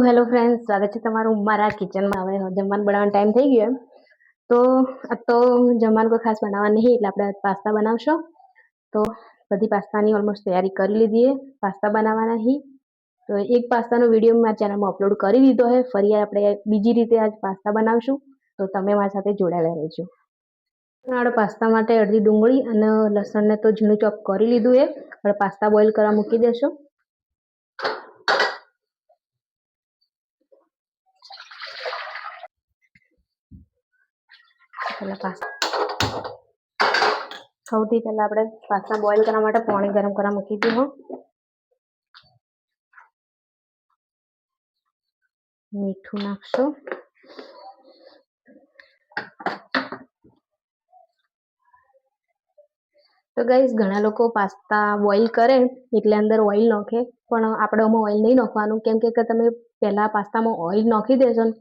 Hello friends, સ્વાગત છે તમારું મારા કિચનમાં. હવે જમવાનું બનાવવાનો ટાઈમ થઈ ગયો તો આ તો જમવાનું કોઈ ખાસ બનાવવા નહીં, એટલે આપણે પાસ્તા બનાવશો. તો બધી પાસ્તાની ઓલમોસ્ટ તૈયારી કરી લીધી છે પાસ્તા બનાવવાના હી. તો એક પાસ્તાનો વિડીયો મારા ચેનલમાં અપલોડ કરી દીધો છે. ફરી આપણે બીજી રીતે આજ પાસ્તા બનાવશું, તો તમે મારી સાથે જોડાયેલા રહેજો. આપણે પાસ્તા માટે અડધી ડુંગળી અને લસણને તો ઝીણું ચોપ કરી લીધું છે. હવે પાસ્તા બોઇલ કરવા મૂકી દેશો. સૌથી પહેલા આપણે પાસ્તા બોઇલ કરવા માટે પાણી ગરમ કરવા મૂકી દીધું. મીઠું નાખશો. તો ગાઈસ, ઘણા લોકો પાસ્તા બોઇલ કરે એટલે અંદર ઓઇલ નાખે, પણ આપણે આમાં ઓઇલ નહીં નાખવાનું. કેમ કે તમે પહેલા પાસ્તામાં ઓઇલ નાખી દેશો ને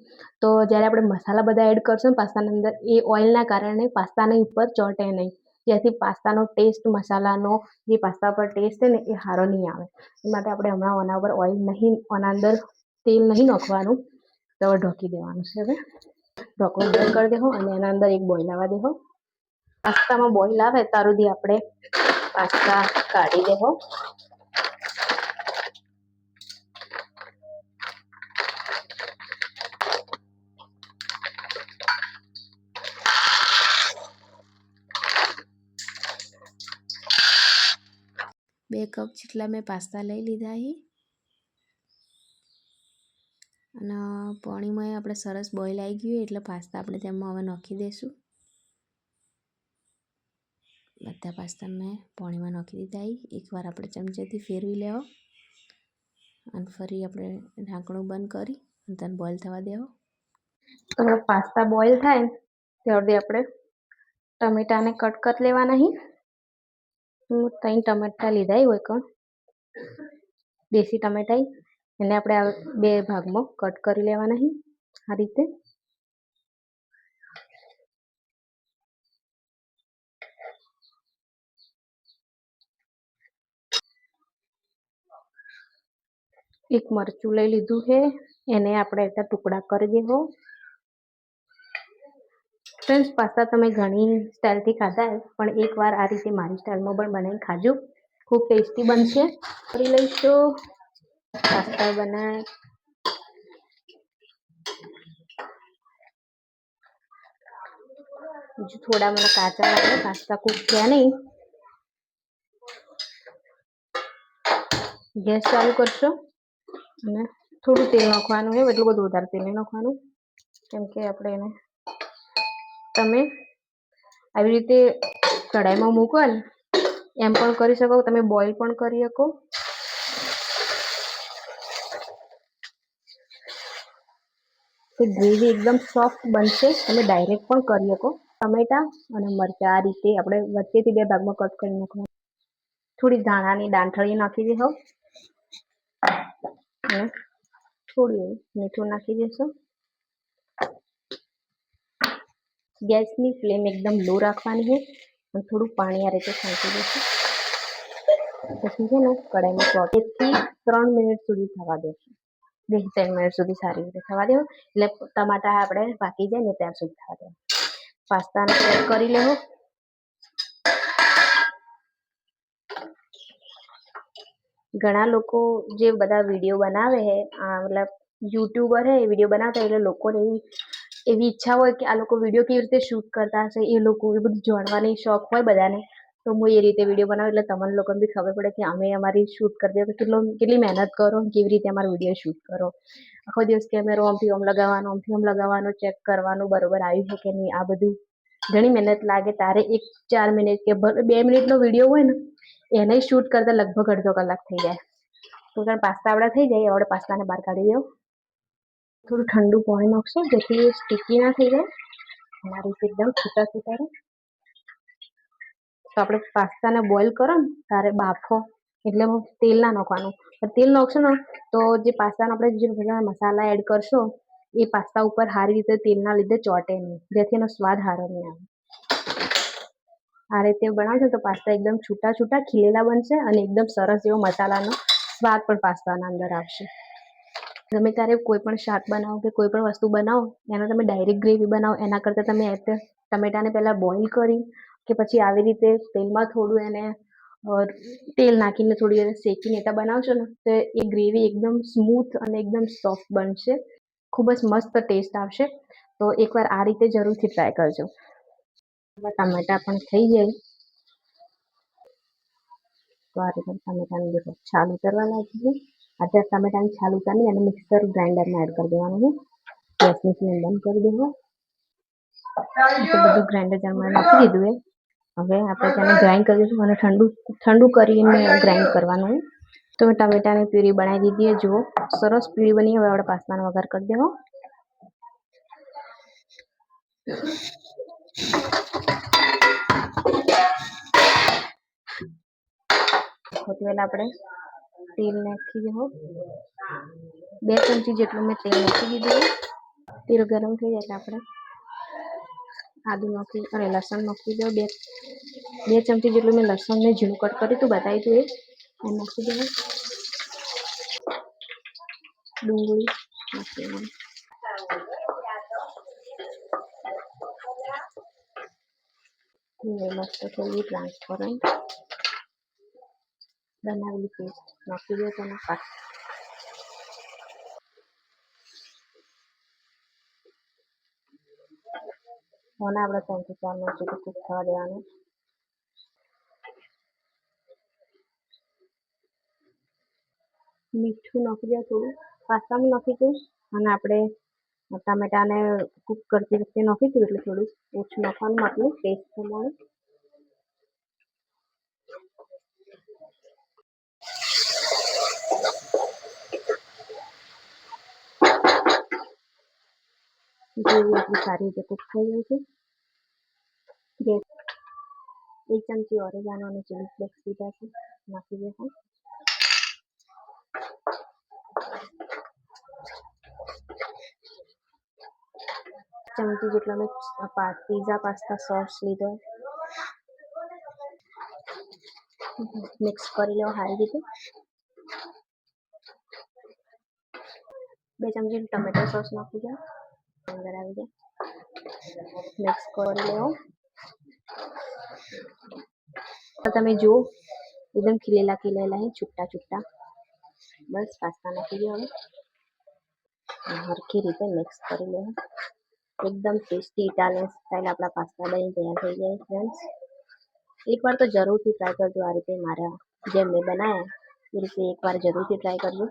તો જ્યારે આપણે મસાલા બધા એડ કરશું ને પાસ્તાની અંદર, એ ઓઇલના કારણે પાસ્તાની ઉપર ચોંટે નહીં, જેથી પાસ્તાનો ટેસ્ટ, મસાલાનો જે પાસ્તા પર ટેસ્ટ છે ને એ સારો નહીં આવે. એ માટે આપણે હમણાં આના ઉપર ઓઇલ નહીં, આના અંદર તેલ નહીં નાખવાનું. તો હવે ઢોકી દેવાનું છે. હવે ઢોકળું બંધ કરી દેવો અને એના અંદર એક બોઇલ આવવા દેવો. પાસ્તામાં બોઇલ આવે ત્યાર સુધી આપણે પાસ્તા કાઢી દેવો. બે કપ જેટલા મેં પાસ્તા લઈ લીધા છે અને પાણીમાં આપણે સરસ બોઇલ આવી ગયું એટલે પાસ્તા આપણે તેમાં હવે નાખી દઈશું. બધા પાસ્તા મેં પાણીમાં નાખી દીધા. એકવાર આપણે ચમચેથી ફેરવી લેવો અને ફરી આપણે ઢાંકણું બંધ કરી અને તેને બોઇલ થવા દેવો. તો પાસ્તા બોઇલ થાય ત્યારથી આપણે ટમેટાને કટ કરી લેવાના. હું 3 ટમેટા લીધા હોય કોણ દેશી ટમેટા, એને આપણે 2 ભાગમાં કટ કરી લેવાના. આ રીતે એક મરચું લઈ લીધું છે, એને આપણે એટલા ટુકડા કરી દેવો. ફ્રેન્ડ્સ, પાસ્તા તમે ઘણી સ્ટાઇલથી ખાધા છે, પણ એકવાર આ રીતે મારી સ્ટાઇલમાં પણ બનાવીને ખાજો, ખૂબ ટેસ્ટી બનશે. કરી લઈશું પાસ્તા બનાય. બીજું થોડા મને કાચા લાગે, પાસ્તા કૂક થયા નહીં. ગેસ ચાલુ કરશો અને થોડું તેલ નાખવાનું છે. એટલું બધું વધારે તેલ નહીં નાખવાનું, કેમ કે આપણે એને તમે આવી રીતે કઢાઈમાં મૂકો ને એમ પણ કરી શકો, તમે બોઇલ પણ કરી શકો. તો ગ્રેવી એકદમ સોફ્ટ બનશે. તમે ડાયરેક્ટ પણ કરી શકો. ટમેટા અને મરચાં આ રીતે આપણે વચ્ચેથી 2 ભાગમાં કટ કરી નાખવાનું. થોડી ધાણાની દાંઠળી નાખી દેશો અને થોડી મીઠું નાખી દેશો. ગેસની ફ્લેમ એકદમ લો રાખવાની છે અને થોડું પાણી આ રીતે છાંટી દેશું. પછી છે ને કઢાઈમાં 2 થી 3 મિનિટ સુધી થવા દેશું. 2-3 મિનિટ સુધી સારી રીતે થવા દેવું, એટલે ટમાટા આપણે પાકી જાય ને ત્યાં સુધી થવા દેવું. પાસ્તાને એડ કરી લેવો. ઘણા લોકો જે બધા વિડીયો બનાવે છે, મતલબ યુટ્યુબર છે, એ વિડીયો બનાવતા એટલે લોકોને એવી ઈચ્છા હોય કે આ લોકો વિડીયો કેવી રીતે શૂટ કરતા હશે, એ લોકો એ બધું જાણવાની શોખ હોય બધાને. તો હું એ રીતે વિડીયો બનાવું એટલે તમને લોકોને બી ખબર પડે કે અમે અમારી શૂટ કરતી વખતે કેટલી મહેનત કરો, કેવી રીતે અમારો વિડીયો શૂટ કરો. આખો દિવસ કેમેરો આમથી આમ લગાવવાનો, આમથી આમ લગાવવાનો, ચેક કરવાનું બરોબર આવ્યું છે કે નહીં. આ બધું ઘણી મહેનત લાગે. તારે 4 મિનિટ કે 2 મિનિટનો વિડીયો હોય ને એને શૂટ કરતા લગભગ અડધો કલાક થઈ જાય. તો કારણ પાસ્તા આપણા થઈ જાય, આપણે પાસ્તાને બહાર કાઢી દેવું. થોડું ઠંડુ પાણી નાખશો જેથી સ્ટીકી ના થઈ જાય, અમારી રીતે એકદમ છૂટા છૂટા રહે. તો આપણે પાસ્તાને બોઇલ કરો ને ત્યારે બાફો, એટલે તેલ ના નાખવાનું. તેલ નાખશો ને તો જે પાસ્તાના આપણે જે બધા મસાલા એડ કરશો એ પાસ્તા ઉપર સારી રીતે તેલના લીધે ચોંટે નહીં, જેથી એનો સ્વાદ સારો નહીં આવે. આ રીતે બનાવશો તો પાસ્તા એકદમ છૂટા છૂટા ખીલેલા બનશે અને એકદમ સરસ એવો મસાલાનો સ્વાદ પણ પાસ્તાના અંદર આવશે. તમે ત્યારે કોઈ પણ શાક બનાવો કે કોઈ પણ વસ્તુ બનાવો એનો તમે ડાયરેક્ટ ગ્રેવી બનાવો એના કરતાં તમે ટમેટાને પહેલાં બોઇલ કરી કે પછી આવી રીતે તેલમાં થોડું એને તેલ નાખીને થોડી વાર શેકીને એટલા બનાવશો ને તો એ ગ્રેવી એકદમ સ્મૂથ અને એકદમ સોફ્ટ બનશે, ખૂબ જ મસ્ત ટેસ્ટ આવશે. તો એકવાર આ રીતે જરૂરથી ટ્રાય કરજો. ટામેટા પણ થઈ જાય તો આ રીતે ટમેટાને દેખો છાલ ઉતરવા લાગી છે. અત્યારે ટમેટાની છાલ ઉતારી અને મિક્સર ગ્રાઇન્ડરમાં એડ કરી દેવાનું છે. ગેસની ફ્લેમ બંધ કરી દેવો. બધું ગ્રાઇન્ડર જારમાં નાખી દીધું હવે આપણે તેને ગ્રાઇન્ડ કરીશું અને ઠંડુ કરીને ગ્રાઇન્ડ કરવાનું. તો મેં ટમેટાની પ્યુરી બનાવી દીધી. જુઓ સરસ પ્યુરી બની. હવે આપણે પાસ્તાનો વઘાર કરી દેવો. સૌથી પહેલા આપણે તેલ નાખી દેવું. 2 ચમચી જેટલું મેં તેલ નાખી દીધું. તેલ ગરમ થઈ જાય એટલે આપણે આદુ નાખી અને લસણ નાખી દો. 2 ચમચી જેટલું મેં લસણને ઝીણું કટ કર્યું હતું, બતાવી હતું એ નાખી દેવું. ડુંગળી નાખી દેવું. મસ્ત થોડી ટ્રાન્સપરન્ટ બનાવેલી પેસ્ટ નાખી દો તેના પાસ. મને આપણે 3 થી 4 મિનિટ સુધી કૂક થવા દેવાનું. મીઠું નાખી દે થોડું, પાસ્તામાં નાખી દઉં અને આપણે ટામેટાને કૂક કરતી વખતે નાખી દઉં એટલે થોડું ઓછું નાખવાનું આપણું ટેસ્ટ પ્રમાણે. ગ્રેવી આપણી સારી રીતે કૂક થઈ ગઈ છે. 1 ચમચી ઓરેગાનો અને ચીલી ફ્લેક્સ લીધા છે, નાખી દેવું. ચમચી જેટલા મેં પીઝા પાસ્તા સોસ લીધો, મિક્સ કરી લો સારી રીતે. 2 ચમચી ટમેટો સોસ નાખી દો. અંદર આવી જાય મિક્સ કરી લેવો. તમે જુઓ એકદમ ખીલેલા છૂટા બસ પાસ્તા નાખી દો. હવે હરખી રીતે મિક્સ કરી લેવું. એકદમ ટેસ્ટી ઇટાલિયન સ્ટાઇલ આપણા પાસ્તા બની તૈયાર થઈ જાય. ફ્રેન્ડ્સ એકવાર તો જરૂરથી ટ્રાય કરજો. આ રીતે મારા જેમ મેં બનાવ્યા એ રીતે એકવાર જરૂરથી ટ્રાય કરજો.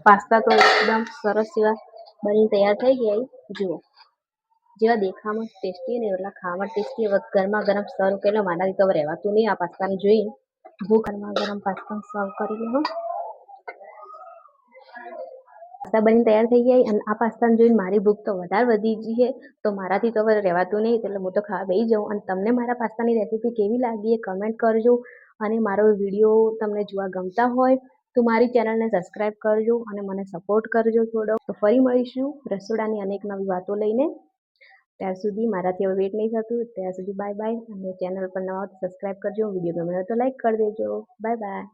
પાસ્તા તો એકદમ સરસ એવા બની તૈયાર થઈ ગયા. જુઓ જેવા દેખાવામાં ટેસ્ટી ને એટલા ખાવામાં ટેસ્ટી. ગરમા ગરમ સર્વ કર્યો. મારાથી તો રહેવાતું નહીં આ પાસ્તાને જોઈ. ગરમા ગરમ પાસ્તા સર્વ કરી લેવો. પાસ્તા બની તૈયાર થઈ ગયા અને આ પાસ્તાને જોઈને મારી ભૂખ તો વધારે વધી ગઈ છે. તો મારાથી તો હવે રહેવાતું નહીં એટલે હું તો ખાવા બેસી જાઉં. અને તમને મારા પાસ્તાની રેસીપી કેવી લાગી એ કમેન્ટ કરજો. અને મારો વિડીયો તમને જોવા ગમતા હોય તો મારી ચેનલને સબસ્ક્રાઈબ કરજો અને મને સપોર્ટ કરજો થોડો. તો ફરી મળીશું રસોડાની અનેક નવી વાતો લઈને. ત્યાર સુધી મારાથી હવે વેટ નહીં થતું. ત્યાં સુધી બાય બાય. અને ચેનલ પર નવા સબસ્ક્રાઈબ કરજો. વિડીયો ગમે તો લાઈક કરી દેજો. Bye bye.